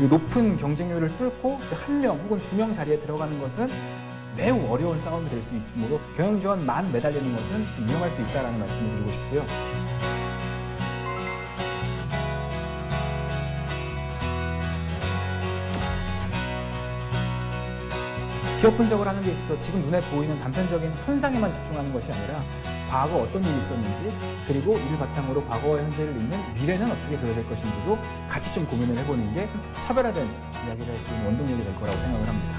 높은 경쟁률을 뚫고 한 명 혹은 두 명 자리에 들어가는 것은 매우 어려운 싸움이 될 수 있으므로 경영지원만 매달리는 것은 좀 위험할 수 있다는 말씀을 드리고 싶고요. 기업 분석을 하는 데 있어서 지금 눈에 보이는 단편적인 현상에만 집중하는 것이 아니라 과거 어떤 일이 있었는지, 그리고 이를 바탕으로 과거와 현재를 잇는 미래는 어떻게 그려질 것인지도 같이 좀 고민을 해보는 게 차별화된 이야기를 할 수 있는 원동력이 될 거라고 생각을 합니다.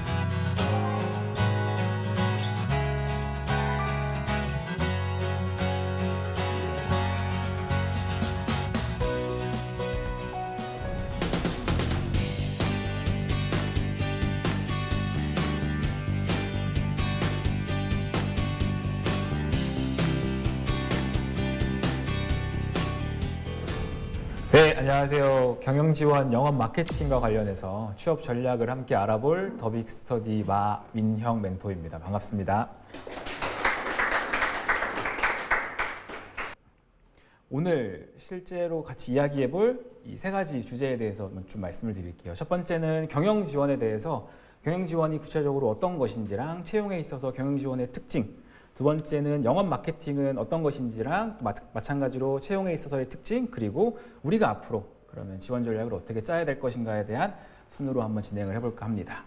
네, 안녕하세요. 경영지원 영업 마케팅과 관련해서 취업 전략을 함께 알아볼 더 빅스터디 마민형 멘토입니다. 반갑습니다. 오늘 실제로 같이 이야기해볼 이 세 가지 주제에 대해서 좀 말씀을 드릴게요. 첫 번째는 경영지원에 대해서 경영지원이 구체적으로 어떤 것인지랑 채용에 있어서 경영지원의 특징, 두 번째는 영업 마케팅은 어떤 것인지랑 마찬가지로 채용에 있어서의 특징, 그리고 우리가 앞으로 그러면 지원 전략을 어떻게 짜야 될 것인가에 대한 순으로 한번 진행을 해볼까 합니다.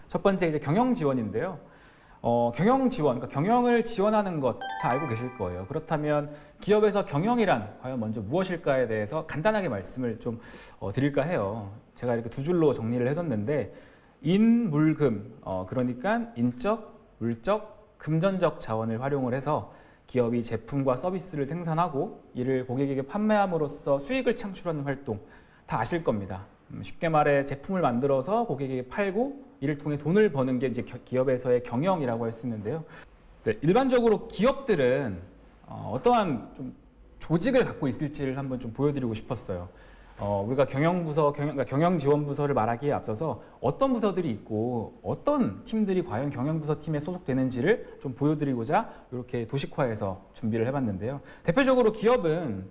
첫 번째 이제 경영 지원인데요. 경영 지원, 그러니까 경영을 지원하는 것 다 알고 계실 거예요. 그렇다면 기업에서 경영이란 과연 먼저 무엇일까에 대해서 간단하게 말씀을 좀 드릴까 해요. 제가 이렇게 두 줄로 정리를 해뒀는데 인물금, 그러니까 인적, 물적, 금전적 자원을 활용을 해서 기업이 제품과 서비스를 생산하고 이를 고객에게 판매함으로써 수익을 창출하는 활동 다 아실 겁니다. 쉽게 말해 제품을 만들어서 고객에게 팔고 이를 통해 돈을 버는 게 이제 기업에서의 경영이라고 할 수 있는데요. 네, 일반적으로 기업들은 어떠한 좀 조직을 갖고 있을지를 한번 좀 보여드리고 싶었어요. 우리가 경영부서, 경영지원부서를 말하기에 앞서서 어떤 부서들이 있고 어떤 팀들이 과연 경영부서 팀에 소속되는지를 좀 보여드리고자 이렇게 도식화해서 준비를 해봤는데요. 대표적으로 기업은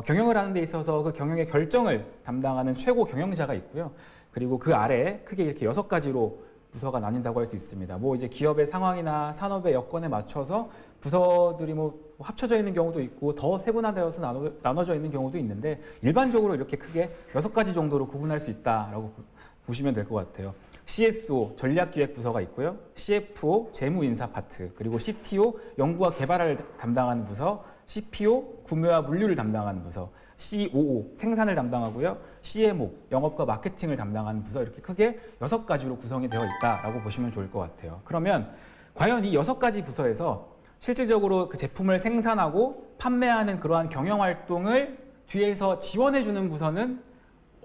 경영을 하는 데 있어서 그 경영의 결정을 담당하는 최고 경영자가 있고요. 그리고 그 아래에 크게 이렇게 6가지로 부서가 나뉜다고 할 수 있습니다. 뭐 이제 기업의 상황이나 산업의 여건에 맞춰서 부서들이 뭐 합쳐져 있는 경우도 있고 더 세분화되어서 나눠져 있는 경우도 있는데 일반적으로 이렇게 크게 6가지 정도로 구분할 수 있다라고 보시면 될 것 같아요. CSO 전략기획부서가 있고요. CFO 재무인사 파트, 그리고 CTO 연구와 개발을 담당하는 부서, CPO 구매와 물류를 담당하는 부서, COO 생산을 담당하고요. CMO 영업과 마케팅을 담당하는 부서, 이렇게 크게 6가지로 구성이 되어 있다라고 보시면 좋을 것 같아요. 그러면 과연 이 6가지 부서에서 실질적으로 그 제품을 생산하고 판매하는 그러한 경영 활동을 뒤에서 지원해주는 부서는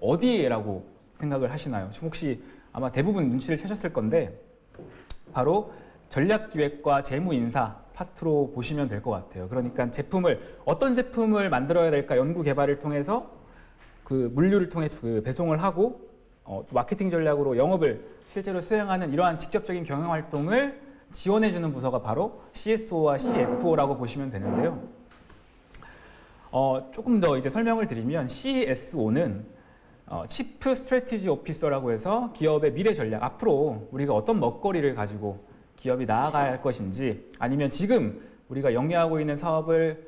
어디라고 생각을 하시나요? 혹시 아마 대부분 눈치를 채셨을 건데 바로 전략기획과 재무인사 파트로 보시면 될 것 같아요. 그러니까 어떤 제품을 만들어야 될까 연구 개발을 통해서 그 물류를 통해 그 배송을 하고 마케팅 전략으로 영업을 실제로 수행하는 이러한 직접적인 경영 활동을 지원해주는 부서가 바로 CSO와 CFO라고 보시면 되는데요. 조금 더 이제 설명을 드리면 CSO는 Chief Strategy Officer라고 해서 기업의 미래 전략, 앞으로 우리가 어떤 먹거리를 가지고 기업이 나아갈 것인지, 아니면 지금 우리가 영위하고 있는 사업을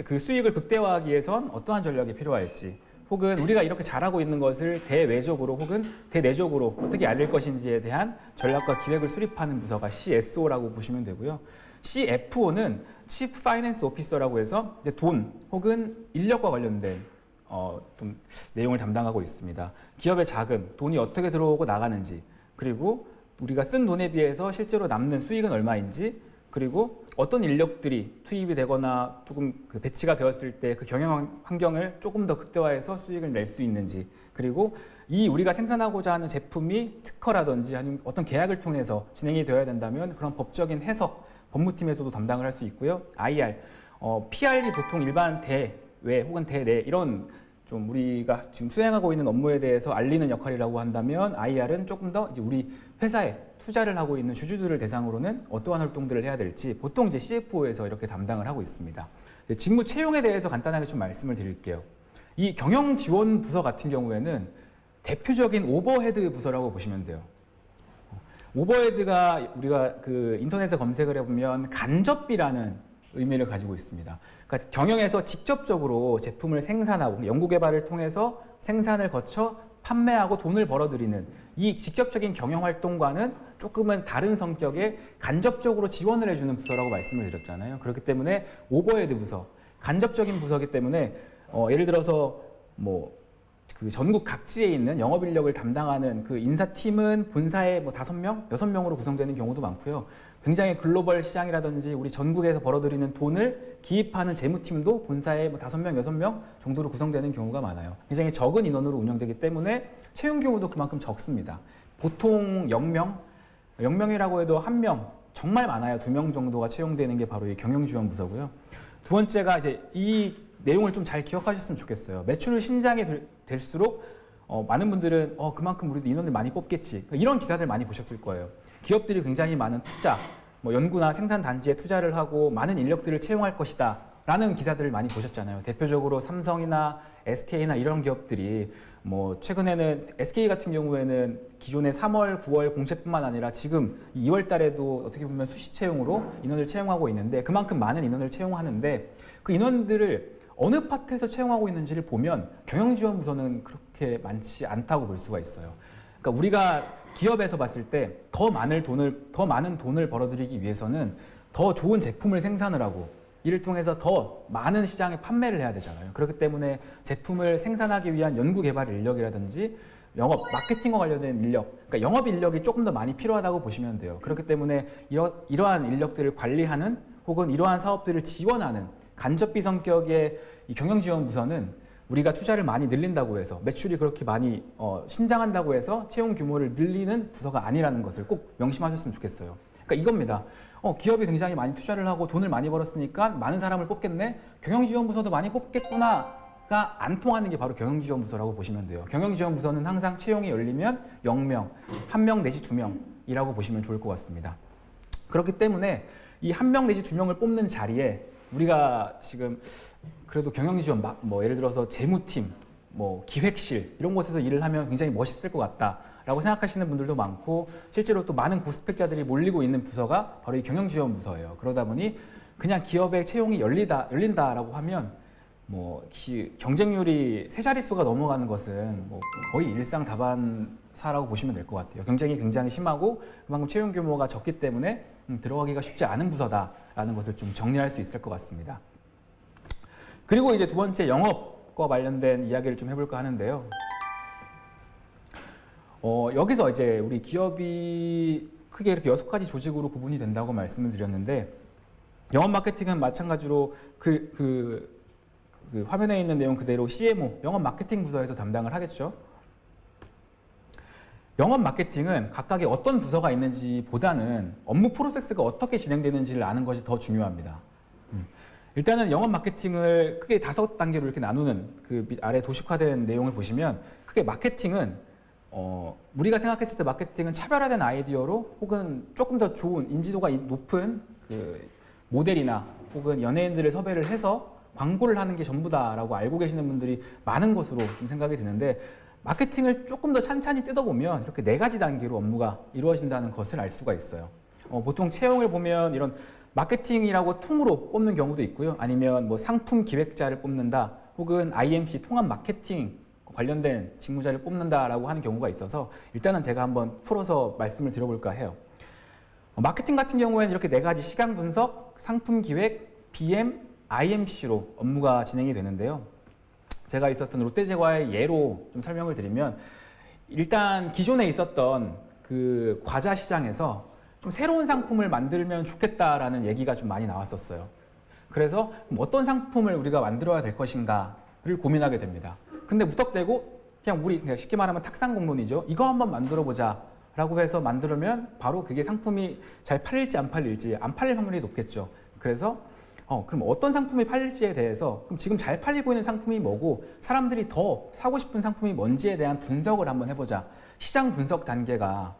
그 수익을 극대화하기 위해선 어떠한 전략이 필요할지, 혹은 우리가 이렇게 잘하고 있는 것을 대외적으로 혹은 대내적으로 어떻게 알릴 것인지에 대한 전략과 기획을 수립하는 부서가 CSO라고 보시면 되고요. CFO는 Chief Finance Officer라고 해서 이제 돈 혹은 인력과 관련된 좀 내용을 담당하고 있습니다. 기업의 자금, 돈이 어떻게 들어오고 나가는지, 그리고 우리가 쓴 돈에 비해서 실제로 남는 수익은 얼마인지, 그리고 어떤 인력들이 투입이 되거나 조금 그 배치가 되었을 때 그 경영 환경을 조금 더 극대화해서 수익을 낼 수 있는지, 그리고 이 우리가 생산하고자 하는 제품이 특허라든지 아니면 어떤 계약을 통해서 진행이 되어야 된다면 그런 법적인 해석, 법무팀에서도 담당을 할 수 있고요. IR, PR이 보통 일반 대외 혹은 대내 이런 좀 우리가 지금 수행하고 있는 업무에 대해서 알리는 역할이라고 한다면 IR은 조금 더 이제 우리 회사에 투자를 하고 있는 주주들을 대상으로는 어떠한 활동들을 해야 될지 보통 이제 CFO에서 이렇게 담당을 하고 있습니다. 직무 채용에 대해서 간단하게 좀 말씀을 드릴게요. 이 경영 지원 부서 같은 경우에는 대표적인 오버헤드 부서라고 보시면 돼요. 오버헤드가 우리가 그 인터넷에 검색을 해보면 간접비라는 의미를 가지고 있습니다. 그러니까 경영에서 직접적으로 제품을 생산하고 연구개발을 통해서 생산을 거쳐 판매하고 돈을 벌어들이는 이 직접적인 경영 활동과는 조금은 다른 성격의 간접적으로 지원을 해주는 부서라고 말씀을 드렸잖아요. 그렇기 때문에 오버헤드 부서, 간접적인 부서이기 때문에 예를 들어서 뭐 그 전국 각지에 있는 영업 인력을 담당하는 그 인사팀은 본사에 뭐 5명, 6명으로 구성되는 경우도 많고요. 굉장히 글로벌 시장이라든지 우리 전국에서 벌어들이는 돈을 기입하는 재무팀도 본사에 뭐 5명, 6명 정도로 구성되는 경우가 많아요. 굉장히 적은 인원으로 운영되기 때문에 채용 규모도 그만큼 적습니다. 보통 0명, 0명이라고 해도 1명, 정말 많아요. 2명 정도가 채용되는 게 바로 이 경영지원부서고요. 두 번째가 이제 이 내용을 좀 잘 기억하셨으면 좋겠어요. 매출 신장이 될수록 많은 분들은 그만큼 우리도 인원을 많이 뽑겠지. 이런 기사들 많이 보셨을 거예요. 기업들이 굉장히 많은 투자, 뭐 연구나 생산 단지에 투자를 하고 많은 인력들을 채용할 것이다 라는 기사들을 많이 보셨잖아요. 대표적으로 삼성이나 SK나 이런 기업들이 뭐 최근에는 SK 같은 경우에는 기존의 3월, 9월 공채뿐만 아니라 지금 2월 달에도 어떻게 보면 수시 채용으로 인원을 채용하고 있는데 그만큼 많은 인원을 채용하는데 그 인원들을 어느 파트에서 채용하고 있는지를 보면 경영지원부서는 그렇게 많지 않다고 볼 수가 있어요. 그러니까 우리가 기업에서 봤을 때 더 많은 돈을 벌어들이기 위해서는 더 좋은 제품을 생산을 하고 이를 통해서 더 많은 시장에 판매를 해야 되잖아요. 그렇기 때문에 제품을 생산하기 위한 연구개발 인력이라든지 영업, 마케팅과 관련된 인력, 그러니까 영업 인력이 조금 더 많이 필요하다고 보시면 돼요. 그렇기 때문에 이러한 인력들을 관리하는 혹은 이러한 사업들을 지원하는 간접비 성격의 이 경영지원부서는 우리가 투자를 많이 늘린다고 해서 매출이 그렇게 많이 신장한다고 해서 채용 규모를 늘리는 부서가 아니라는 것을 꼭 명심하셨으면 좋겠어요. 그러니까 이겁니다. 기업이 굉장히 많이 투자를 하고 돈을 많이 벌었으니까 많은 사람을 뽑겠네. 경영지원부서도 많이 뽑겠구나가 안 통하는 게 바로 경영지원부서라고 보시면 돼요. 경영지원부서는 항상 채용이 열리면 0명, 1명 내지 2명이라고 보시면 좋을 것 같습니다. 그렇기 때문에 이 1명 내지 2명을 뽑는 자리에 우리가 지금 그래도 경영지원 뭐 예를 들어서 재무팀, 뭐 기획실 이런 곳에서 일을 하면 굉장히 멋있을 것 같다라고 생각하시는 분들도 많고 실제로 또 많은 고스펙자들이 몰리고 있는 부서가 바로 이 경영지원부서예요. 그러다 보니 그냥 기업의 채용이 열린다라고 하면 뭐 경쟁률이 세 자릿수가 넘어가는 것은 뭐 거의 일상다반사라고 보시면 될 것 같아요. 경쟁이 굉장히 심하고 그만큼 채용 규모가 적기 때문에 들어가기가 쉽지 않은 부서다라는 것을 좀 정리할 수 있을 것 같습니다. 그리고 이제 두 번째 영업과 관련된 이야기를 좀 해볼까 하는데요. 여기서 이제 우리 기업이 크게 이렇게 6가지 조직으로 구분이 된다고 말씀을 드렸는데 영업 마케팅은 마찬가지로 그 화면에 있는 내용 그대로 CMO, 영업 마케팅 부서에서 담당을 하겠죠. 영업 마케팅은 각각의 어떤 부서가 있는지 보다는 업무 프로세스가 어떻게 진행되는지를 아는 것이 더 중요합니다. 일단은 영업 마케팅을 크게 5단계로 이렇게 나누는 그 밑 아래 도식화된 내용을 보시면 크게 마케팅은 우리가 생각했을 때 마케팅은 차별화된 아이디어로 혹은 조금 더 좋은 인지도가 높은 그 모델이나 혹은 연예인들을 섭외를 해서 광고를 하는 게 전부다라고 알고 계시는 분들이 많은 것으로 좀 생각이 드는데 마케팅을 조금 더 찬찬히 뜯어보면 이렇게 4가지 단계로 업무가 이루어진다는 것을 알 수가 있어요. 보통 채용을 보면 이런 마케팅이라고 통으로 뽑는 경우도 있고요. 아니면 뭐 상품 기획자를 뽑는다 혹은 IMC 통합 마케팅 관련된 직무자를 뽑는다라고 하는 경우가 있어서 일단은 제가 한번 풀어서 말씀을 드려볼까 해요. 마케팅 같은 경우에는 이렇게 4가지 시장 분석, 상품 기획, BM, IMC로 업무가 진행이 되는데요. 제가 있었던 롯데제과의 예로 좀 설명을 드리면 일단 기존에 있었던 그 과자 시장에서 좀 새로운 상품을 만들면 좋겠다라는 얘기가 좀 많이 나왔었어요. 그래서 어떤 상품을 우리가 만들어야 될 것인가를 고민하게 됩니다. 근데 무턱대고 그냥 쉽게 말하면 탁상공론이죠. 이거 한번 만들어 보자 라고 해서 만들면 바로 그게 상품이 잘 팔릴지 안 팔릴지 안 팔릴 확률이 높겠죠. 그래서 그럼 어떤 상품이 팔릴지에 대해서 그럼 지금 잘 팔리고 있는 상품이 뭐고 사람들이 더 사고 싶은 상품이 뭔지에 대한 분석을 한번 해보자. 시장 분석 단계가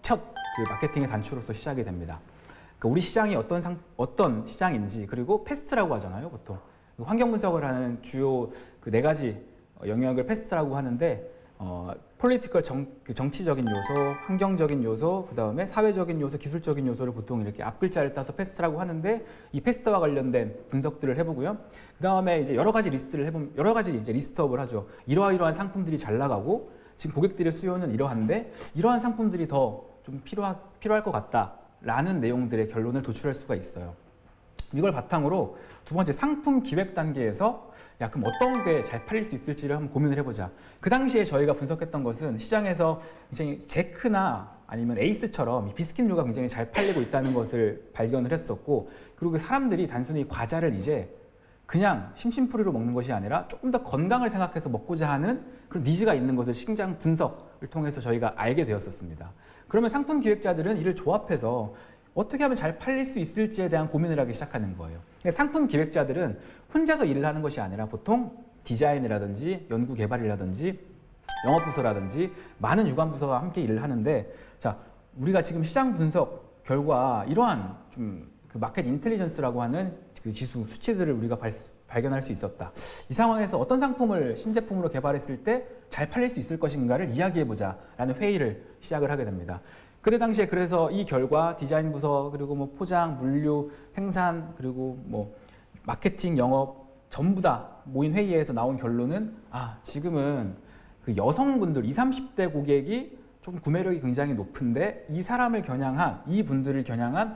첫 그 마케팅의 단추로서 시작이 됩니다. 그러니까 우리 시장이 어떤 시장인지 그리고 패스트라고 하잖아요, 보통. 환경 분석을 하는 주요 그 4가지 영역을 패스트라고 하는데 폴리티컬 정치적인 요소, 환경적인 요소, 그 다음에 사회적인 요소, 기술적인 요소를 보통 이렇게 앞글자를 따서 패스트라고 하는데 이 패스트와 관련된 분석들을 해보고요. 그 다음에 이제 여러 가지 리스트를 해보면 여러 가지 이제 리스트업을 하죠. 이러한 상품들이 잘 나가고 지금 고객들의 수요는 이러한데 이러한 상품들이 더 좀 필요할 것 같다라는 내용들의 결론을 도출할 수가 있어요. 이걸 바탕으로 두 번째 상품 기획 단계에서 야 그럼 어떤 게 잘 팔릴 수 있을지를 한번 고민을 해보자. 그 당시에 저희가 분석했던 것은 시장에서 굉장히 제크나 아니면 에이스처럼 이 비스킷류가 굉장히 잘 팔리고 있다는 것을 발견을 했었고 그리고 그 사람들이 단순히 과자를 이제 그냥 심심풀이로 먹는 것이 아니라 조금 더 건강을 생각해서 먹고자 하는 그런 니즈가 있는 것을 시장 분석을 통해서 저희가 알게 되었었습니다. 그러면 상품 기획자들은 이를 조합해서 어떻게 하면 잘 팔릴 수 있을지에 대한 고민을 하기 시작하는 거예요. 상품 기획자들은 혼자서 일을 하는 것이 아니라 보통 디자인이라든지 연구 개발이라든지 영업부서라든지 많은 유관부서와 함께 일을 하는데 자 우리가 지금 시장 분석 결과 이러한 좀 그 마켓 인텔리전스라고 하는 그 지수 수치들을 우리가 발견할 수 있었다. 이 상황에서 어떤 상품을 신제품으로 개발했을 때 잘 팔릴 수 있을 것인가를 이야기해보자라는 회의를 시작을 하게 됩니다. 그때 당시에 그래서 이 결과 디자인 부서 그리고 뭐 포장, 물류, 생산 그리고 뭐 마케팅, 영업 전부 다 모인 회의에서 나온 결론은 지금은 그 여성분들 20, 30대 고객이 좀 구매력이 굉장히 높은데 이 사람을 겨냥한 이 분들을 겨냥한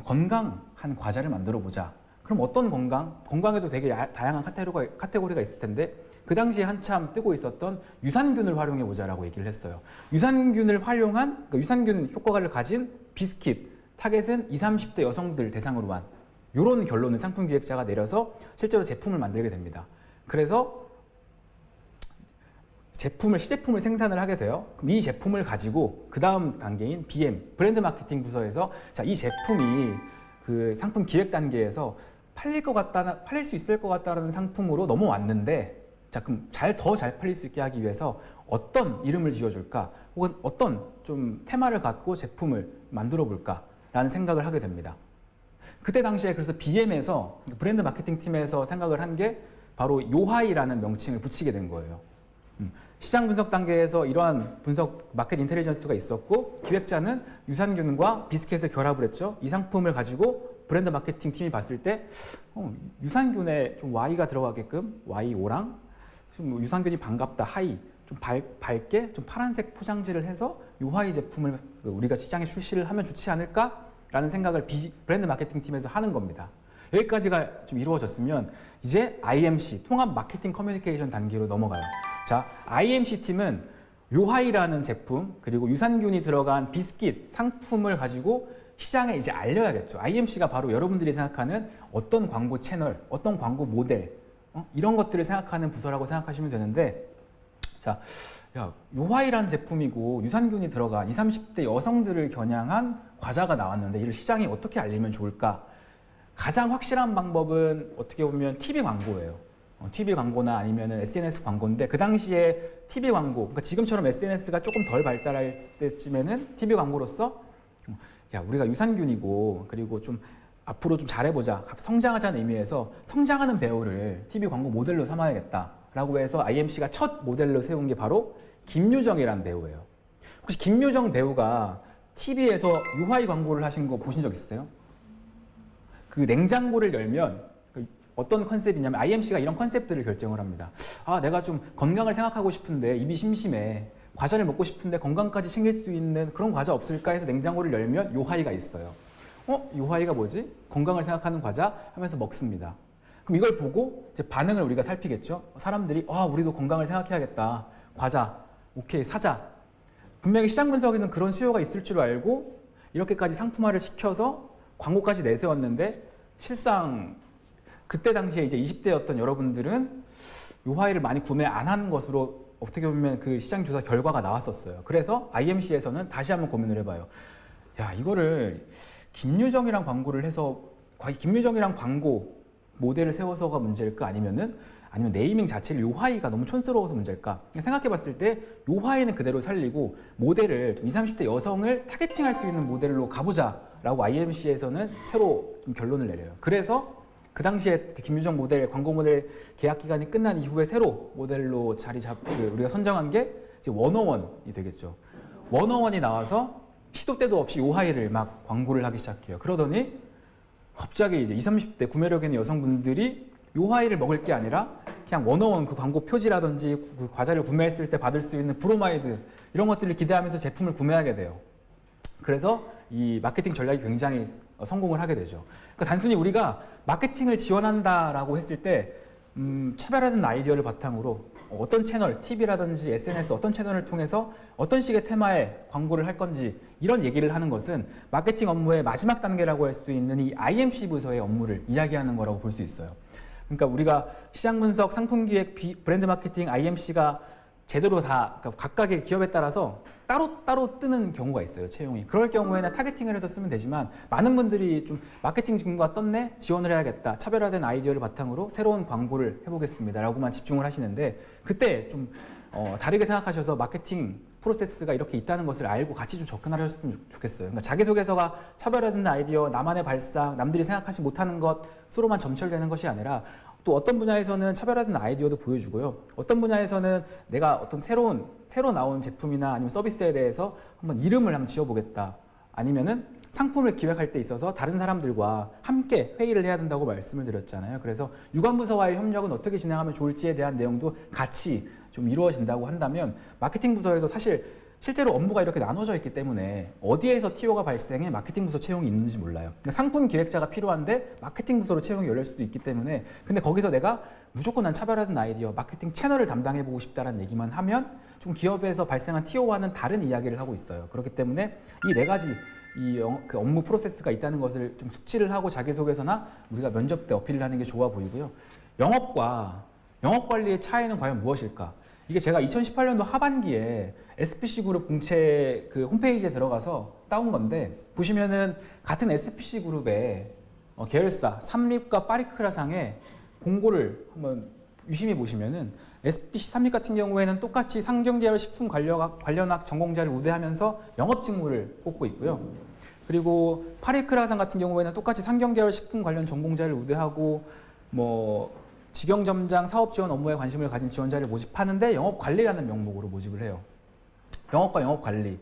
건강한 과자를 만들어 보자. 그럼 어떤 건강에도 되게 다양한 카테고리가 있을 텐데 그 당시에 한참 뜨고 있었던 유산균을 활용해 보자라고 얘기를 했어요. 유산균을 활용한 그러니까 유산균 효과를 가진 비스킷 타겟은 20, 30대 여성들 대상으로 한 이런 결론을 상품 기획자가 내려서 실제로 제품을 만들게 됩니다. 그래서 시제품을 생산을 하게 돼요. 그럼 이 제품을 가지고 그 다음 단계인 BM 브랜드 마케팅 부서에서 자, 이 제품이 그 상품 기획 단계에서 팔릴 수 있을 것 같다라는 상품으로 넘어왔는데 자 그럼 더 잘 팔릴 수 있게 하기 위해서 어떤 이름을 지어줄까 혹은 어떤 좀 테마를 갖고 제품을 만들어 볼까라는 생각을 하게 됩니다. 그때 당시에 그래서 BM에서 브랜드 마케팅 팀에서 생각을 한 게 바로 요하이라는 명칭을 붙이게 된 거예요. 시장 분석 단계에서 이러한 분석 마켓 인텔리전스가 있었고 기획자는 유산균과 비스켓을 결합을 했죠. 이 상품을 가지고 브랜드 마케팅 팀이 봤을 때 유산균에 좀 Y가 들어가게끔 Y5랑 좀 유산균이 반갑다 하이 좀 밝게 좀 파란색 포장지를 해서 요하이 제품을 우리가 시장에 출시를 하면 좋지 않을까라는 생각을 브랜드 마케팅 팀에서 하는 겁니다. 여기까지가 좀 이루어졌으면 이제 IMC 통합 마케팅 커뮤니케이션 단계로 넘어가요. 자, IMC 팀은 요하이라는 제품 그리고 유산균이 들어간 비스킷 상품을 가지고 시장에 이제 알려야겠죠. IMC가 바로 여러분들이 생각하는 어떤 광고 채널, 어떤 광고 모델 이런 것들을 생각하는 부서라고 생각하시면 되는데 자, 요하이라는 제품이고 유산균이 들어간 20, 30대 여성들을 겨냥한 과자가 나왔는데 이를 시장에 어떻게 알리면 좋을까? 가장 확실한 방법은 어떻게 보면 TV 광고예요. TV 광고나 아니면 SNS 광고인데 그 당시에 TV 광고, 그러니까 지금처럼 SNS가 조금 덜 발달할 때쯤에는 TV 광고로서 우리가 유산균이고 그리고 좀 앞으로 좀 잘해보자, 성장하자는 의미에서 성장하는 배우를 TV 광고 모델로 삼아야겠다라고 해서 IMC가 첫 모델로 세운 게 바로 김유정이라는 배우예요. 혹시 김유정 배우가 TV에서 유하이 광고를 하신 거 보신 적 있어요? 그 냉장고를 열면 어떤 컨셉이냐면 IMC가 이런 컨셉들을 결정을 합니다. 내가 좀 건강을 생각하고 싶은데 입이 심심해. 과자를 먹고 싶은데 건강까지 챙길 수 있는 그런 과자 없을까 해서 냉장고를 열면 요하이가 있어요. 요하이가 뭐지? 건강을 생각하는 과자 하면서 먹습니다. 그럼 이걸 보고 이제 반응을 우리가 살피겠죠. 사람들이 우리도 건강을 생각해야겠다. 과자, 오케이 사자. 분명히 시장 분석에는 그런 수요가 있을 줄 알고 이렇게까지 상품화를 시켜서 광고까지 내세웠는데 실상 그때 당시에 이제 20대였던 여러분들은 요하이를 많이 구매 안 한 것으로 어떻게 보면 그 시장 조사 결과가 나왔었어요. 그래서 IMC에서는 다시 한번 고민을 해봐요. 이거를 김유정이랑 광고를 해서 김유정이랑 광고 모델을 세워서가 문제일까 아니면 네이밍 자체를 요하이가 너무 촌스러워서 문제일까 생각해봤을 때 요하이는 그대로 살리고 모델을 좀 20, 30대 여성을 타겟팅할 수 있는 모델로 가보자라고 IMC에서는 새로 좀 결론을 내려요. 그래서 그 당시에 김유정 모델, 광고 모델 계약 기간이 끝난 이후에 새로 모델로 우리가 선정한 게 이제 워너원이 되겠죠. 워너원이 나와서 시도 때도 없이 요하이를 막 광고를 하기 시작해요. 그러더니 갑자기 이제 20, 30대 구매력 있는 여성분들이 요하이를 먹을 게 아니라 그냥 워너원 그 광고 표지라든지 그 과자를 구매했을 때 받을 수 있는 브로마이드 이런 것들을 기대하면서 제품을 구매하게 돼요. 그래서 이 마케팅 전략이 굉장히 성공을 하게 되죠. 그러니까 단순히 우리가 마케팅을 지원한다라고 했을 때 차별화된 아이디어를 바탕으로 어떤 채널, TV라든지 SNS 어떤 채널을 통해서 어떤 식의 테마의 광고를 할 건지 이런 얘기를 하는 것은 마케팅 업무의 마지막 단계라고 할 수 있는 이 IMC 부서의 업무를 이야기하는 거라고 볼 수 있어요. 그러니까 우리가 시장 분석, 상품 기획, 브랜드 마케팅, IMC가 제대로 다 그러니까 각각의 기업에 따라서 따로 뜨는 경우가 있어요, 채용이. 그럴 경우에는 타겟팅을 해서 쓰면 되지만 많은 분들이 좀 마케팅 직무가 떴네? 지원을 해야겠다. 차별화된 아이디어를 바탕으로 새로운 광고를 해보겠습니다. 라고만 집중을 하시는데 그때 좀 다르게 생각하셔서 마케팅 프로세스가 이렇게 있다는 것을 알고 같이 좀 접근하셨으면 좋겠어요. 그러니까 자기소개서가 차별화된 아이디어, 나만의 발상, 남들이 생각하지 못하는 것으로만 점철되는 것이 아니라 또 어떤 분야에서는 차별화된 아이디어도 보여주고요. 어떤 분야에서는 내가 어떤 새로 나온 제품이나 아니면 서비스에 대해서 한번 이름을 한번 지어보겠다. 아니면은 상품을 기획할 때 있어서 다른 사람들과 함께 회의를 해야 된다고 말씀을 드렸잖아요. 그래서 유관부서와의 협력은 어떻게 진행하면 좋을지에 대한 내용도 같이 좀 이루어진다고 한다면 마케팅 부서에서 사실 실제로 업무가 이렇게 나눠져 있기 때문에 어디에서 TO가 발생해 마케팅 부서 채용이 있는지 몰라요. 그러니까 상품 기획자가 필요한데 마케팅 부서로 채용이 열릴 수도 있기 때문에 근데 거기서 내가 무조건 난 차별화된 아이디어, 마케팅 채널을 담당해보고 싶다는 얘기만 하면 좀 기업에서 발생한 TO와는 다른 이야기를 하고 있어요. 그렇기 때문에 이 네 가지 그 업무 프로세스가 있다는 것을 좀 숙지를 하고 자기소개서나 우리가 면접 때 어필을 하는 게 좋아 보이고요. 영업과 영업관리의 차이는 과연 무엇일까? 이게 제가 2018년도 하반기에 SPC그룹 공채 그 홈페이지에 들어가서 따온 건데 보시면은 같은 SPC그룹의 계열사 삼립과 파리크라상의 공고를 한번 유심히 보시면은 SPC 삼립 같은 경우에는 똑같이 상경계열 식품 관련학 전공자를 우대하면서 영업 직무를 뽑고 있고요. 그리고 파리크라상 같은 경우에는 똑같이 상경계열 식품 관련 전공자를 우대하고 뭐 직영점장 사업 지원 업무에 관심을 가진 지원자를 모집하는데 영업관리라는 명목으로 모집을 해요. 영업과 영업관리.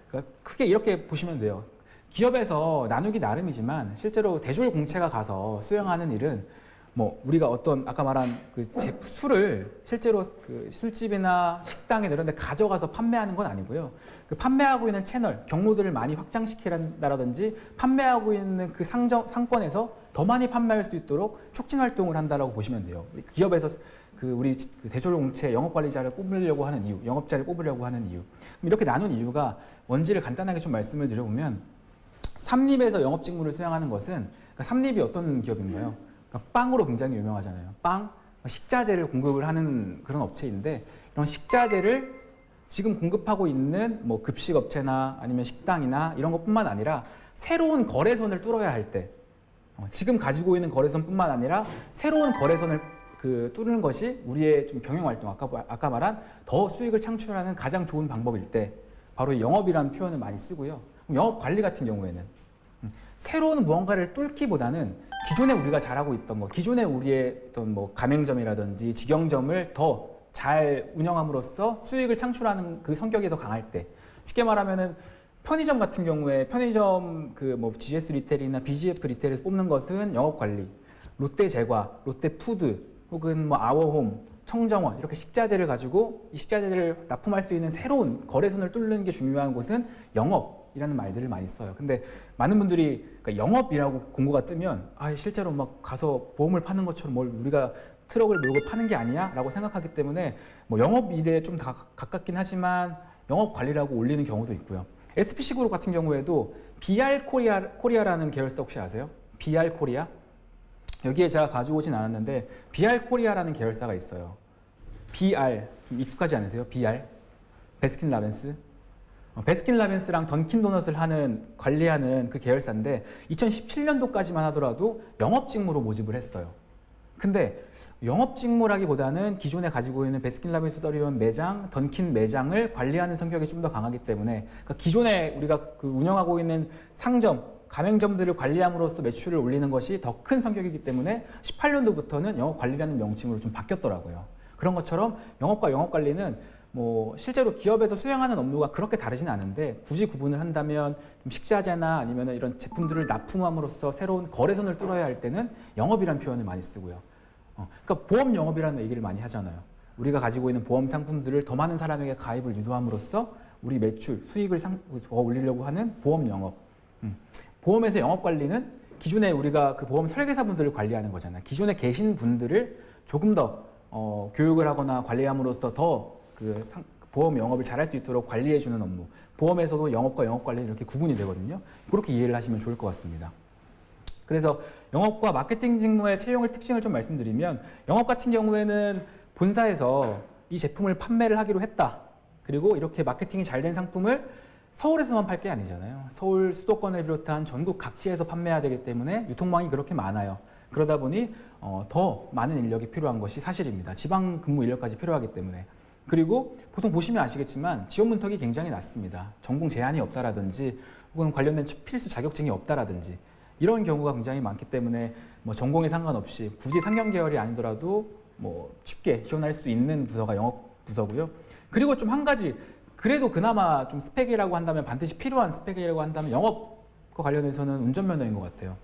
그러니까 크게 이렇게 보시면 돼요. 기업에서 나누기 나름이지만 실제로 대졸 공채가 가서 수행하는 일은 뭐 우리가 어떤 아까 말한 그 술을 실제로 그 술집이나 식당에 이런 데 가져가서 판매하는 건 아니고요. 그 판매하고 있는 채널, 경로들을 많이 확장시킨다라든지 판매하고 있는 그 상권에서 더 많이 판매할 수 있도록 촉진 활동을 한다라고 보시면 돼요. 기업에서 우리 대졸 공채 영업관리자를 뽑으려고 하는 이유, 영업자를 뽑으려고 하는 이유. 이렇게 나눈 이유가 뭔지를 간단하게 좀 말씀을 드려보면 삼립에서 영업 직무를 수행하는 것은 그러니까 삼립이 어떤 기업인가요? 그러니까 빵으로 굉장히 유명하잖아요. 빵, 식자재를 공급을 하는 그런 업체인데 이런 식자재를 지금 공급하고 있는 뭐 급식 업체나 아니면 식당이나 이런 것뿐만 아니라 새로운 거래선을 뚫어야 할 때 지금 가지고 있는 거래선뿐만 아니라 새로운 거래선을 뚫는 것이 우리의 좀 경영 활동 아까 말한 더 수익을 창출하는 가장 좋은 방법일 때 바로 영업이라는 표현을 많이 쓰고요. 영업 관리 같은 경우에는 새로운 무언가를 뚫기보다는 기존에 우리가 잘하고 있던 거, 기존에 우리의 어떤 뭐 가맹점이라든지 직영점을 더 잘 운영함으로써 수익을 창출하는 그 성격이 더 강할 때, 쉽게 말하면은 편의점 같은 경우에 편의점 그 뭐 GS 리테일이나 BGF 리테일에서 뽑는 것은 영업 관리, 롯데 제과, 롯데 푸드 혹은 뭐 아워홈, 청정원 이렇게 식자재를 가지고 이 식자재를 납품할 수 있는 새로운 거래선을 뚫는 게 중요한 곳은 영업이라는 말들을 많이 써요. 근데 많은 분들이 그러니까 영업이라고 공고가 뜨면 실제로 막 가서 보험을 파는 것처럼 뭘 우리가 트럭을 몰고 파는 게 아니야? 라고 생각하기 때문에 뭐 영업 일에 좀 다 가깝긴 하지만 영업 관리라고 올리는 경우도 있고요. SPC 그룹 같은 경우에도 BR 코리아라는 계열사 혹시 아세요? BR 코리아? 여기에 제가 가져오진 않았는데 BR 코리아라는 계열사가 있어요. BR 좀 익숙하지 않으세요? BR 베스킨라빈스 베스킨라빈스랑 던킨도넛을 관리하는 그 계열사인데 2017년도까지만 하더라도 영업 직무로 모집을 했어요. 근데 영업 직무라기보다는 기존에 가지고 있는 베스킨라빈스 서리온 매장, 던킨 매장을 관리하는 성격이 좀 더 강하기 때문에 그러니까 기존에 우리가 운영하고 있는 상점, 가맹점들을 관리함으로써 매출을 올리는 것이 더 큰 성격이기 때문에 18년도부터는 영업관리라는 명칭으로 좀 바뀌었더라고요. 그런 것처럼 영업과 영업관리는 뭐 실제로 기업에서 수행하는 업무가 그렇게 다르진 않은데 굳이 구분을 한다면 식자재나 아니면 이런 제품들을 납품함으로써 새로운 거래선을 뚫어야 할 때는 영업이라는 표현을 많이 쓰고요. 그러니까 보험 영업이라는 얘기를 많이 하잖아요. 우리가 가지고 있는 보험 상품들을 더 많은 사람에게 가입을 유도함으로써 우리 매출, 수익을 더 올리려고 하는 보험 영업. 보험에서 영업 관리는 기존에 우리가 그 보험 설계사분들을 관리하는 거잖아요. 기존에 계신 분들을 조금 더 교육을 하거나 관리함으로써 더 보험 영업을 잘할 수 있도록 관리해주는 업무. 보험에서도 영업과 영업 관리는 이렇게 구분이 되거든요. 그렇게 이해를 하시면 좋을 것 같습니다. 그래서 영업과 마케팅 직무의 채용의 특징을 좀 말씀드리면 영업 같은 경우에는 본사에서 이 제품을 판매를 하기로 했다. 그리고 이렇게 마케팅이 잘 된 상품을 서울에서만 팔 게 아니잖아요. 서울 수도권을 비롯한 전국 각지에서 판매해야 되기 때문에 유통망이 그렇게 많아요. 그러다 보니 더 많은 인력이 필요한 것이 사실입니다. 지방 근무 인력까지 필요하기 때문에. 그리고 보통 보시면 아시겠지만 지원 문턱이 굉장히 낮습니다. 전공 제한이 없다라든지 혹은 관련된 필수 자격증이 없다라든지 이런 경우가 굉장히 많기 때문에 뭐 전공에 상관없이 굳이 상경 계열이 아니더라도 뭐 쉽게 지원할 수 있는 부서가 영업 부서고요. 그리고 좀 한 가지 그래도 그나마 좀 스펙이라고 한다면 반드시 필요한 스펙이라고 한다면 영업과 관련해서는 운전면허인 것 같아요.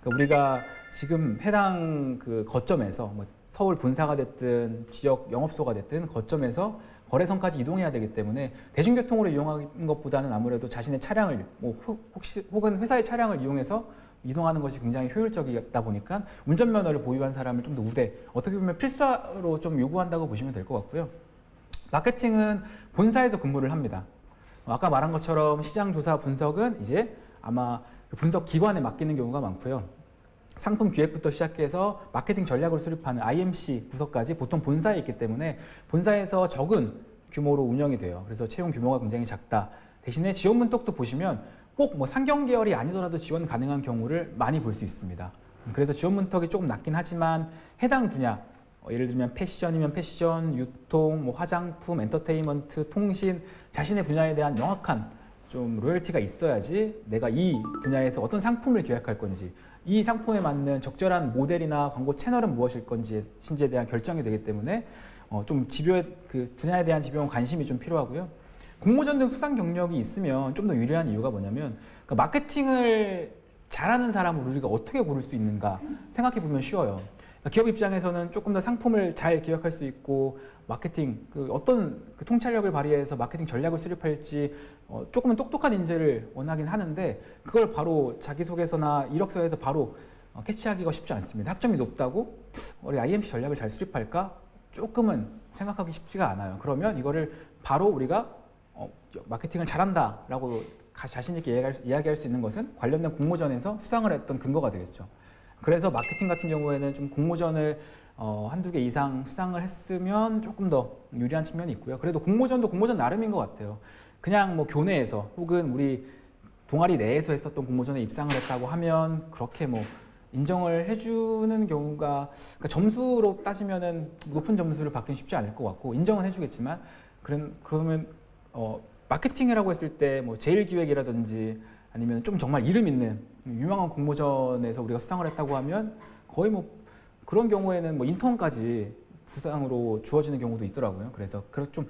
그러니까 우리가 지금 해당 그 거점에서 뭐 서울 본사가 됐든 지역 영업소가 됐든 거점에서 거래선까지 이동해야 되기 때문에 대중교통으로 이용하는 것보다는 아무래도 자신의 차량을 혹은 회사의 차량을 이용해서 이동하는 것이 굉장히 효율적이다 보니까 운전면허를 보유한 사람을 좀 더 우대, 어떻게 보면 필수로 좀 요구한다고 보시면 될 것 같고요. 마케팅은 본사에서 근무를 합니다. 아까 말한 것처럼 시장 조사 분석은 이제 아마 분석 기관에 맡기는 경우가 많고요. 상품 기획부터 시작해서 마케팅 전략을 수립하는 IMC 부서까지 보통 본사에 있기 때문에 본사에서 적은 규모로 운영이 돼요. 그래서 채용 규모가 굉장히 작다. 대신에 지원 문턱도 보시면 꼭 뭐 상경 계열이 아니더라도 지원 가능한 경우를 많이 볼 수 있습니다. 그래서 지원 문턱이 조금 낮긴 하지만 해당 분야 예를 들면 패션이면 패션, 유통, 뭐 화장품, 엔터테인먼트, 통신 자신의 분야에 대한 명확한 좀 로열티가 있어야지 내가 이 분야에서 어떤 상품을 기획할 건지 이 상품에 맞는 적절한 모델이나 광고 채널은 무엇일 건지에 대한 결정이 되기 때문에 좀 그 분야에 대한 집요한 관심이 좀 필요하고요. 공모전 등 수상 경력이 있으면 좀 더 유리한 이유가 뭐냐면 그러니까 마케팅을 잘하는 사람을 우리가 어떻게 고를 수 있는가 생각해 보면 쉬워요. 기업 입장에서는 조금 더 상품을 잘 기획할 수 있고 마케팅 어떤 통찰력을 발휘해서 마케팅 전략을 수립할지 조금은 똑똑한 인재를 원하긴 하는데 그걸 바로 자기소개서나 이력서에서 바로 캐치하기가 쉽지 않습니다. 학점이 높다고 우리 IMC 전략을 잘 수립할까? 조금은 생각하기 쉽지가 않아요. 그러면 이거를 바로 우리가 마케팅을 잘한다라고 자신 있게 이야기할 수 있는 것은 관련된 공모전에서 수상을 했던 근거가 되겠죠. 그래서 마케팅 같은 경우에는 좀 공모전을 한두 개 이상 수상을 했으면 조금 더 유리한 측면이 있고요. 그래도 공모전도 공모전 나름인 것 같아요. 그냥 뭐 교내에서 혹은 우리 동아리 내에서 했었던 공모전에 입상을 했다고 하면 그렇게 뭐 인정을 해주는 경우가 그러니까 점수로 따지면은 높은 점수를 받기는 쉽지 않을 것 같고 인정은 해주겠지만 그러면 마케팅이라고 했을 때 뭐 제일기획이라든지 아니면 좀 정말 이름 있는 유명한 공모전에서 우리가 수상을 했다고 하면 거의 뭐 그런 경우에는 뭐 인턴까지 부상으로 주어지는 경우도 있더라고요. 그래서 좀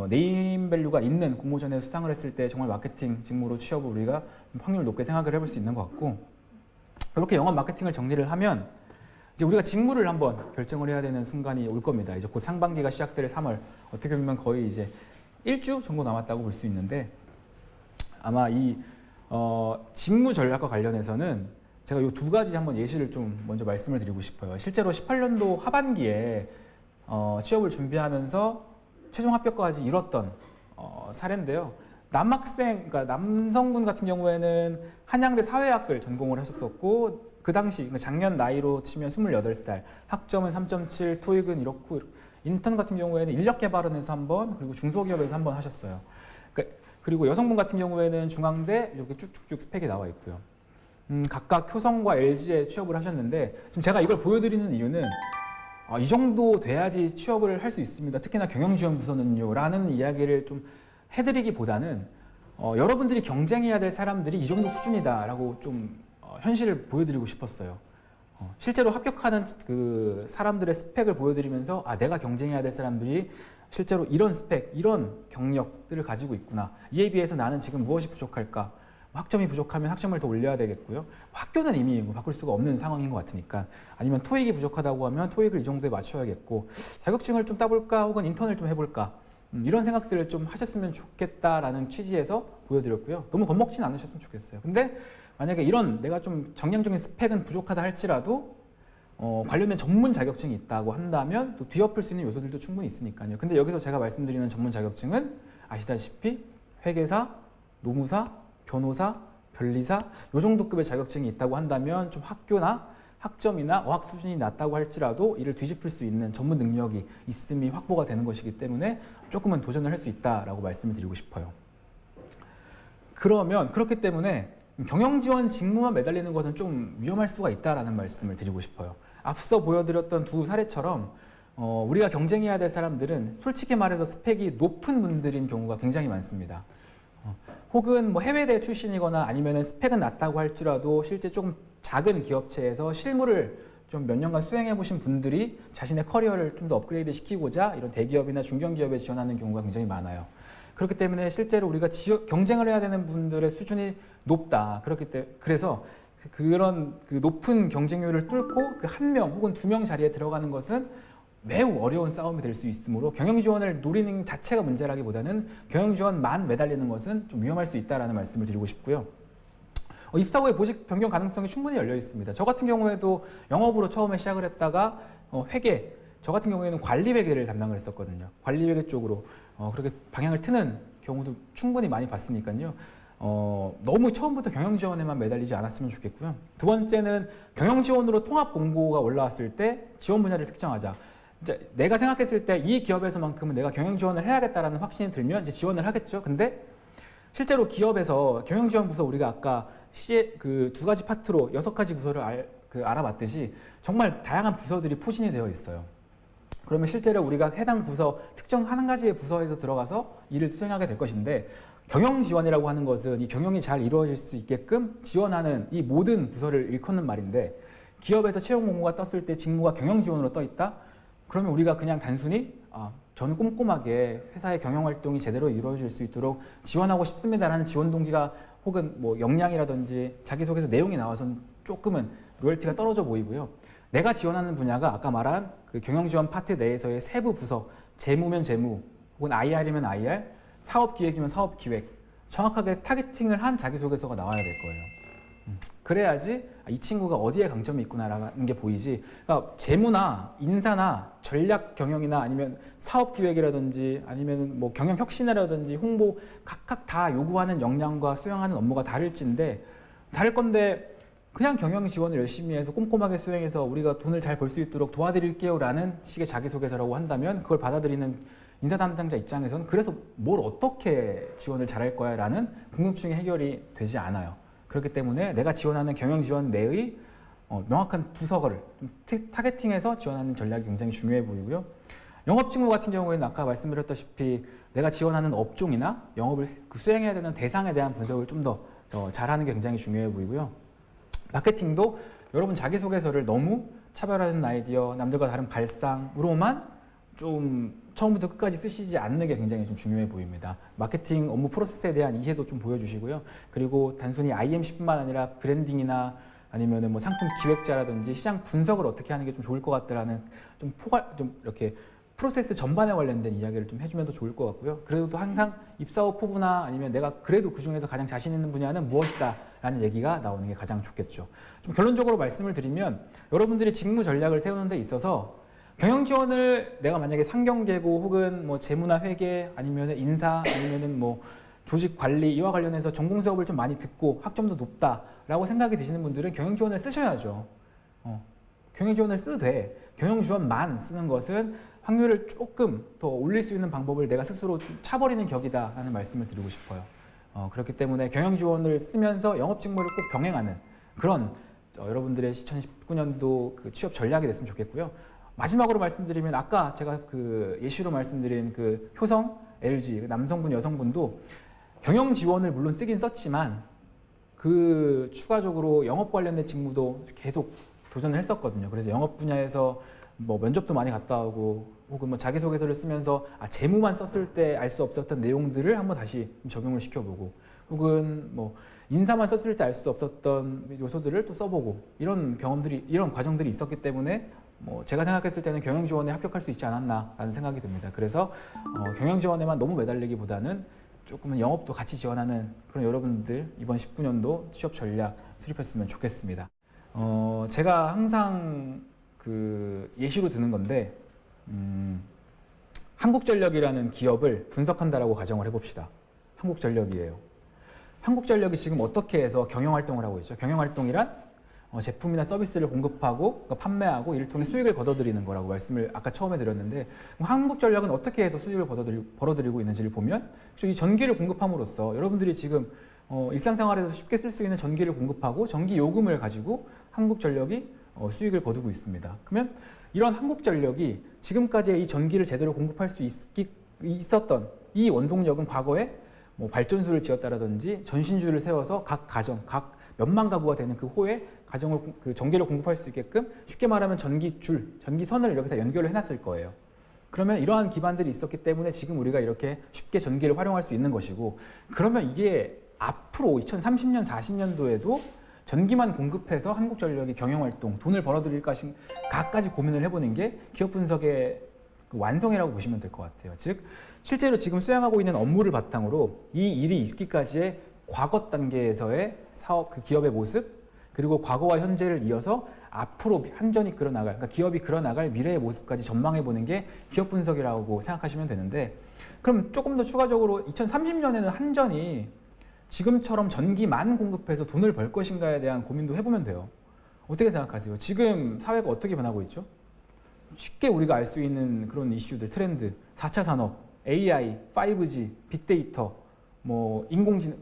네임밸류가 있는 공모전에 수상을 했을 때 정말 마케팅 직무로 취업을 우리가 확률 높게 생각을 해볼 수 있는 것 같고 이렇게 영업 마케팅을 정리를 하면 이제 우리가 직무를 한번 결정을 해야 되는 순간이 올 겁니다. 이제 곧 상반기가 시작될 3월 어떻게 보면 거의 이제 1주 정도 남았다고 볼 수 있는데 아마 이 직무 전략과 관련해서는 제가 이 두 가지 한번 예시를 좀 먼저 말씀을 드리고 싶어요. 실제로 18년도 하반기에 취업을 준비하면서 최종 합격까지 이뤘던 사례인데요. 그러니까 남성분 같은 경우에는 한양대 사회학을 전공을 하셨었고 그 당시 그러니까 작년 나이로 치면 28살, 학점은 3.7, 토익은 이렇고 인턴 같은 경우에는 인력개발원에서 한 번, 그리고 중소기업에서 한 번 하셨어요. 그리고 여성분 같은 경우에는 중앙대 이렇게 쭉쭉쭉 스펙이 나와 있고요. 각각 효성과 LG에 취업을 하셨는데 지금 제가 이걸 보여드리는 이유는 이 정도 돼야지 취업을 할 수 있습니다. 특히나 경영지원부서는요 라는 이야기를 좀 해드리기보다는 여러분들이 경쟁해야 될 사람들이 이 정도 수준이다 라고 좀 현실을 보여드리고 싶었어요. 실제로 합격하는 그 사람들의 스펙을 보여드리면서 아 내가 경쟁해야 될 사람들이 실제로 이런 스펙, 이런 경력들을 가지고 있구나. 이에 비해서 나는 지금 무엇이 부족할까? 학점이 부족하면 학점을 더 올려야 되겠고요. 학교는 이미 바꿀 수가 없는 상황인 것 같으니까 아니면 토익이 부족하다고 하면 토익을 이 정도에 맞춰야겠고 자격증을 좀 따볼까 혹은 인턴을 좀 해볼까 이런 생각들을 좀 하셨으면 좋겠다라는 취지에서 보여드렸고요. 너무 겁먹진 않으셨으면 좋겠어요. 근데 만약에 이런 내가 좀 정량적인 스펙은 부족하다 할지라도 관련된 전문 자격증이 있다고 한다면 또 뒤엎을 수 있는 요소들도 충분히 있으니까요. 근데 여기서 제가 말씀드리는 전문 자격증은 아시다시피 회계사, 노무사, 변호사, 변리사 요 정도 급의 자격증이 있다고 한다면 좀 학교나 학점이나 어학 수준이 낮다고 할지라도 이를 뒤집을 수 있는 전문 능력이 있음이 확보가 되는 것이기 때문에 조금은 도전을 할 수 있다라고 말씀을 드리고 싶어요. 그러면 그렇기 때문에 경영지원 직무만 매달리는 것은 좀 위험할 수가 있다라는 말씀을 드리고 싶어요. 앞서 보여드렸던 두 사례처럼 우리가 경쟁해야 될 사람들은 솔직히 말해서 스펙이 높은 분들인 경우가 굉장히 많습니다. 혹은 뭐 해외대 출신이거나 아니면 스펙은 낮다고 할지라도 실제 조금 작은 기업체에서 실무를 좀 몇 년간 수행해 보신 분들이 자신의 커리어를 좀 더 업그레이드 시키고자 이런 대기업이나 중견기업에 지원하는 경우가 굉장히 많아요. 그렇기 때문에 실제로 우리가 경쟁을 해야 되는 분들의 수준이 높다. 그래서 그런 그 높은 경쟁률을 뚫고 그 한 명 혹은 두 명 자리에 들어가는 것은 매우 어려운 싸움이 될 수 있으므로 경영지원을 노리는 자체가 문제라기보다는 경영지원만 매달리는 것은 좀 위험할 수 있다는 말씀을 드리고 싶고요. 입사 후에 보직 변경 가능성이 충분히 열려 있습니다. 저 같은 경우에도 영업으로 처음에 시작을 했다가 회계, 저 같은 경우에는 관리회계를 담당을 했었거든요. 관리회계 쪽으로 그렇게 방향을 트는 경우도 충분히 많이 봤으니까요. 너무 처음부터 경영지원에만 매달리지 않았으면 좋겠고요. 두 번째는 경영지원으로 통합 공고가 올라왔을 때 지원 분야를 특정하자. 이제 내가 생각했을 때 이 기업에서만큼은 내가 경영지원을 해야겠다라는 확신이 들면 이제 지원을 하겠죠. 근데 실제로 기업에서 경영지원부서 우리가 아까 그 두 가지 파트로 6가지 부서를 알아봤듯이 정말 다양한 부서들이 포진이 되어 있어요. 그러면 실제로 우리가 해당 부서, 특정 한 가지의 부서에서 들어가서 일을 수행하게 될 것인데 경영지원이라고 하는 것은 이 경영이 잘 이루어질 수 있게끔 지원하는 이 모든 부서를 일컫는 말인데 기업에서 채용 공고가 떴을 때 직무가 경영지원으로 떠 있다? 그러면 우리가 그냥 단순히 저는 꼼꼼하게 회사의 경영활동이 제대로 이루어질 수 있도록 지원하고 싶습니다라는 지원 동기가 혹은 뭐 역량이라든지 자기소개서 내용이 나와서는 조금은 로열티가 떨어져 보이고요. 내가 지원하는 분야가 아까 말한 그 경영지원 파트 내에서의 세부 부서, 재무면 재무, 혹은 IR이면 IR, 사업기획이면 사업기획, 정확하게 타겟팅을 한 자기소개서가 나와야 될 거예요. 그래야지 이 친구가 어디에 강점이 있구나라는 게 보이지. 그러니까 재무나 인사나 전략 경영이나 아니면 사업 기획이라든지 아니면 뭐 경영 혁신이라든지 홍보 각각 다 요구하는 역량과 수행하는 업무가 다를 건데 그냥 경영 지원을 열심히 해서 꼼꼼하게 수행해서 우리가 돈을 잘 벌 수 있도록 도와드릴게요라는 식의 자기소개서라고 한다면 그걸 받아들이는 인사 담당자 입장에서는 그래서 뭘 어떻게 지원을 잘할 거야 라는 궁금증이 해결이 되지 않아요. 그렇기 때문에 내가 지원하는 경영 지원 내의 명확한 부서를 타겟팅해서 지원하는 전략이 굉장히 중요해 보이고요. 영업 직무 같은 경우에는 아까 말씀드렸다시피 내가 지원하는 업종이나 영업을 수행해야 되는 대상에 대한 분석을 좀 더 잘하는 게 굉장히 중요해 보이고요. 마케팅도 여러분 자기소개서를 너무 차별화된 아이디어, 남들과 다른 발상으로만 좀 처음부터 끝까지 쓰시지 않는 게 굉장히 좀 중요해 보입니다. 마케팅 업무 프로세스에 대한 이해도 좀 보여주시고요. 그리고 단순히 IMC뿐만 아니라 브랜딩이나 아니면은 뭐 상품 기획자라든지 시장 분석을 어떻게 하는 게 좀 좋을 것 같다라는 좀 이렇게 프로세스 전반에 관련된 이야기를 좀 해주면 더 좋을 것 같고요. 그래도 항상 입사 후 포부나 아니면 내가 그래도 그 중에서 가장 자신 있는 분야는 무엇이다 라는 얘기가 나오는 게 가장 좋겠죠. 좀 결론적으로 말씀을 드리면 여러분들이 직무 전략을 세우는 데 있어서 경영 지원을 내가 만약에 상경계고 혹은 뭐 재무나 회계 아니면 인사 아니면은 뭐 조직 관리 이와 관련해서 전공 수업을 좀 많이 듣고 학점도 높다라고 생각이 드시는 분들은 경영 지원을 쓰셔야죠. 경영 지원을 써도 돼. 경영 지원만 쓰는 것은 확률을 조금 더 올릴 수 있는 방법을 내가 스스로 좀 차버리는 격이다라는 말씀을 드리고 싶어요. 그렇기 때문에 경영 지원을 쓰면서 영업 직무를 꼭 병행하는 그런 여러분들의 2019년도 그 취업 전략이 됐으면 좋겠고요. 마지막으로 말씀드리면 아까 제가 그 예시로 말씀드린 그 효성, LG, 남성분, 여성분도 경영 지원을 물론 쓰긴 썼지만 그 추가적으로 영업 관련된 직무도 계속 도전을 했었거든요. 그래서 영업 분야에서 뭐 면접도 많이 갔다 오고 혹은 뭐 자기소개서를 쓰면서 재무만 썼을 때 알 수 없었던 내용들을 한번 다시 적용을 시켜보고 혹은 뭐 인사만 썼을 때 알 수 없었던 요소들을 또 써보고 이런 경험들이 이런 과정들이 있었기 때문에 뭐 제가 생각했을 때는 경영 지원에 합격할 수 있지 않았나라는 생각이 듭니다. 그래서 경영 지원에만 너무 매달리기보다는 조금은 영업도 같이 지원하는 그런 여러분들 이번 19년도 취업 전략 수립했으면 좋겠습니다. 제가 항상 그 예시로 드는 건데 한국전력이라는 기업을 분석한다라고 가정을 해봅시다. 한국전력이에요. 한국전력이 지금 어떻게 해서 경영활동을 하고 있죠? 경영활동이란 제품이나 서비스를 공급하고 그러니까 판매하고 이를 통해 수익을 거둬들이는 거라고 말씀을 아까 처음에 드렸는데 한국전력은 어떻게 해서 수익을 벌어들이고 있는지를 보면 이 전기를 공급함으로써 여러분들이 지금 일상생활에서 쉽게 쓸 수 있는 전기를 공급하고 전기 요금을 가지고 한국전력이 수익을 거두고 있습니다. 그러면 이런 한국전력이 지금까지의 이 전기를 제대로 공급할 수 있었던 이 원동력은 과거에 뭐 발전소를 지었다라든지 전신주를 세워서 각 가정, 각 몇만 가구가 되는 그 호에 가정을 그 전기를 공급할 수 있게끔 쉽게 말하면 전기줄, 전기선을 이렇게 다 연결을 해놨을 거예요. 그러면 이러한 기반들이 있었기 때문에 지금 우리가 이렇게 쉽게 전기를 활용할 수 있는 것이고 그러면 이게 앞으로 2030년, 40년도에도 전기만 공급해서 한국전력이 경영활동, 돈을 벌어들일 것인가까지 고민을 해보는 게 기업 분석의 그 완성이라고 보시면 될 것 같아요. 즉 실제로 지금 수행하고 있는 업무를 바탕으로 이 일이 있기까지의 과거 단계에서의 사업, 그 기업의 모습 그리고 과거와 현재를 이어서 앞으로 한전이 그려나갈, 그러니까 기업이 그려나갈 미래의 모습까지 전망해보는 게 기업 분석이라고 생각하시면 되는데 그럼 조금 더 추가적으로 2030년에는 한전이 지금처럼 전기만 공급해서 돈을 벌 것인가에 대한 고민도 해보면 돼요. 어떻게 생각하세요? 지금 사회가 어떻게 변하고 있죠? 쉽게 우리가 알 수 있는 그런 이슈들, 트렌드, 4차 산업, AI, 5G, 빅데이터, 뭐 인공지능,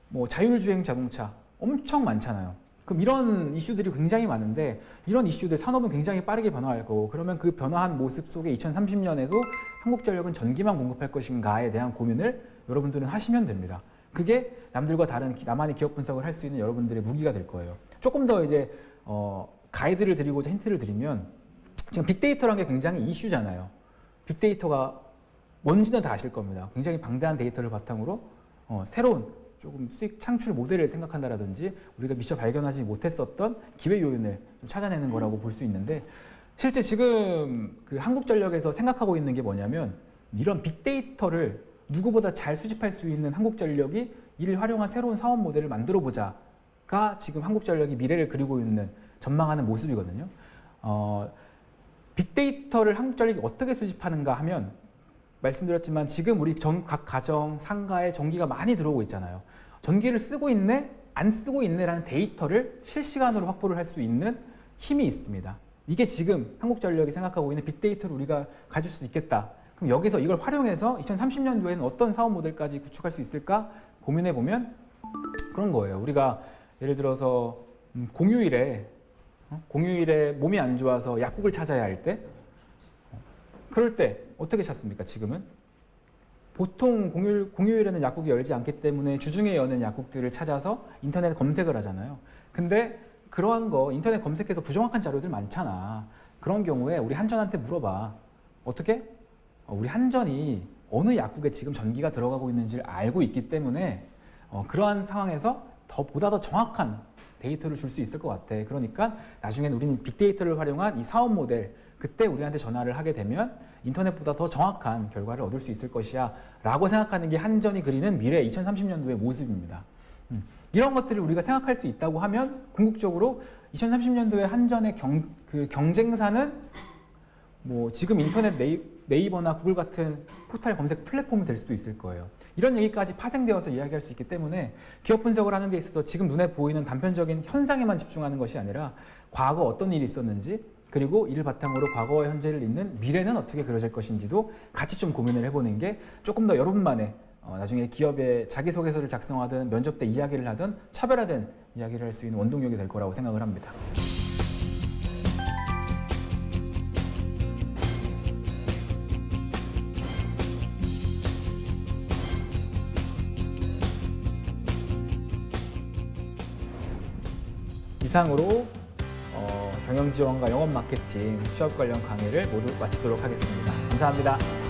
뭐 자율주행 자동차 엄청 많잖아요. 그럼 이런 이슈들이 굉장히 많은데 이런 이슈들 산업은 굉장히 빠르게 변화할 거고 그러면 그 변화한 모습 속에 2030년에도 한국전력은 전기만 공급할 것인가에 대한 고민을 여러분들은 하시면 됩니다. 그게 남들과 다른 나만의 기업 분석을 할 수 있는 여러분들의 무기가 될 거예요. 조금 더 이제 가이드를 드리고자 힌트를 드리면 지금 빅데이터라는 게 굉장히 이슈잖아요. 빅데이터가 뭔지는 다 아실 겁니다. 굉장히 방대한 데이터를 바탕으로 새로운 조금 수익 창출 모델을 생각한다라든지 우리가 미처 발견하지 못했었던 기회 요인을 좀 찾아내는 거라고 볼 수 있는데 실제 지금 그 한국전력에서 생각하고 있는 게 뭐냐면 이런 빅데이터를 누구보다 잘 수집할 수 있는 한국전력이 이를 활용한 새로운 사업 모델을 만들어 보자가 지금 한국전력이 미래를 그리고 있는 전망하는 모습이거든요. 빅데이터를 한국전력이 어떻게 수집하는가 하면 말씀드렸지만 지금 우리 각 가정, 상가에 전기가 많이 들어오고 있잖아요. 전기를 쓰고 있네, 안 쓰고 있네라는 데이터를 실시간으로 확보를 할 수 있는 힘이 있습니다. 이게 지금 한국전력이 생각하고 있는 빅데이터를 우리가 가질 수 있겠다. 그럼 여기서 이걸 활용해서 2030년도에는 어떤 사업 모델까지 구축할 수 있을까 고민해 보면 그런 거예요. 우리가 예를 들어서 공휴일에 몸이 안 좋아서 약국을 찾아야 할 때 그럴 때 어떻게 찾습니까? 지금은 보통 공휴일에는 약국이 열지 않기 때문에 주중에 여는 약국들을 찾아서 인터넷 검색을 하잖아요. 근데 그러한 거 인터넷 검색해서 부정확한 자료들 많잖아. 그런 경우에 우리 한전한테 물어봐. 어떻게? 우리 한전이 어느 약국에 지금 전기가 들어가고 있는지를 알고 있기 때문에 그러한 상황에서 보다 더 정확한 데이터를 줄 수 있을 것 같아. 그러니까 나중에는 우리는 빅데이터를 활용한 이 사업 모델 그때 우리한테 전화를 하게 되면 인터넷보다 더 정확한 결과를 얻을 수 있을 것이야 라고 생각하는 게 한전이 그리는 미래 2030년도의 모습입니다. 이런 것들을 우리가 생각할 수 있다고 하면 궁극적으로 2030년도에 한전의 경쟁사는 뭐 지금 인터넷 네이버나 구글 같은 포털 검색 플랫폼이 될 수도 있을 거예요. 이런 얘기까지 파생되어서 이야기할 수 있기 때문에 기업 분석을 하는 데 있어서 지금 눈에 보이는 단편적인 현상에만 집중하는 것이 아니라 과거 어떤 일이 있었는지 그리고 이를 바탕으로 과거와 현재를 잇는 미래는 어떻게 그려질 것인지도 같이 좀 고민을 해보는 게 조금 더 여러분만의 나중에 기업의 자기소개서를 작성하든 면접 때 이야기를 하든 차별화된 이야기를 할 수 있는 원동력이 될 거라고 생각을 합니다. 이상으로 경영 지원과 영업 마케팅 취업 관련 강의를 모두 마치도록 하겠습니다. 감사합니다.